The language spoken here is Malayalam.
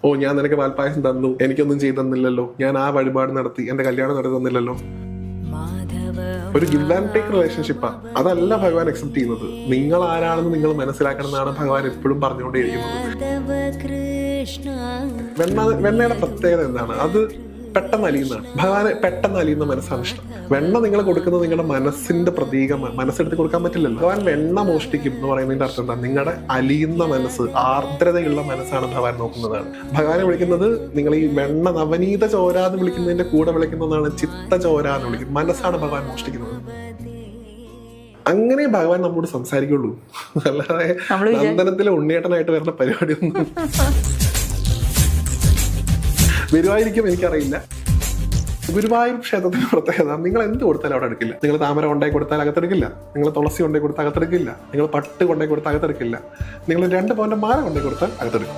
ഓ ഞാൻ നിനക്ക് പാൽപ്പായസം തന്നു, എനിക്കൊന്നും ചെയ്തു തന്നില്ലല്ലോ, ഞാൻ ആ വഴിപാട് നടത്തി, എന്റെ കല്യാണം നടത്തി തന്നില്ലല്ലോ. ഒരു ഗിവ് ആൻഡ് ടേക്ക് റിലേഷൻഷിപ്പാ. അതല്ല ഭഗവാൻ അക്സെപ്റ്റ് ചെയ്യുന്നത്. നിങ്ങൾ ആരാണെന്ന് നിങ്ങൾ മനസ്സിലാക്കണം എന്നാണ് ഭഗവാൻ എപ്പോഴും പറഞ്ഞുകൊണ്ടേയിരിക്കുന്നത്. വെണ്ണയുടെ പ്രത്യേകത എന്താണ്? അത് പെട്ടെന്ന് അലിയുന്നതാണ്. ഭഗവാന് പെട്ടെന്ന് അലിയുന്ന മനസ്സാണ് ഇഷ്ടം. വെണ്ണ നിങ്ങൾ കൊടുക്കുന്നത് നിങ്ങളുടെ മനസ്സിന്റെ പ്രതീകമാണ്. മനസ്സെടുത്ത് കൊടുക്കാൻ പറ്റില്ലല്ലോ. ഭഗവാൻ വെണ്ണ മോഷ്ടിക്കും എന്ന് പറയുന്നതിന്റെ അർത്ഥം എന്താ? നിങ്ങളുടെ അലിയുന്ന മനസ്സ്, ആർദ്രതയുള്ള മനസ്സാണ് ഭഗവാൻ നോക്കുന്നതാണ്. ഭഗവാനെ വിളിക്കുന്നത് നിങ്ങൾ ഈ വെണ്ണ നവനീത ചോരാന്ന് വിളിക്കുന്നതിന്റെ കൂടെ വിളിക്കുന്നതാണ് ചിത്ത ചോരാന്ന് വിളിക്കുന്നത്. മനസ്സാണ് ഭഗവാൻ മോഷ്ടിക്കുന്നത്. അങ്ങനെ ഭഗവാൻ നമ്മോട് സംസാരിക്കുള്ളൂ. അല്ലാതെ നന്ദനത്തിലെ ഉണ്ണിയേട്ടനായിട്ട് വരുന്ന പരിപാടിയൊന്നും വരുമായിരിക്കും, എനിക്കറിയില്ല. ഗുരുവായൂർ ക്ഷേത്രത്തിന് പ്രത്യേകത, നിങ്ങൾ എന്ത് കൊടുത്താലും അവിടെ എടുക്കില്ല. നിങ്ങൾ താമര കൊണ്ടായി കൊടുത്താൽ അകത്തെടുക്കില്ല, നിങ്ങൾ തുളസി കൊണ്ടേ കൊടുത്താൽ അകത്തെടുക്കില്ല, നിങ്ങൾ പട്ട് കൊണ്ടേ കൊടുത്താൽ അകത്തെടുക്കില്ല, നിങ്ങൾ 2 പവന്റെ മാല കൊണ്ടേ കൊടുത്താൽ അകത്തെടുക്കും.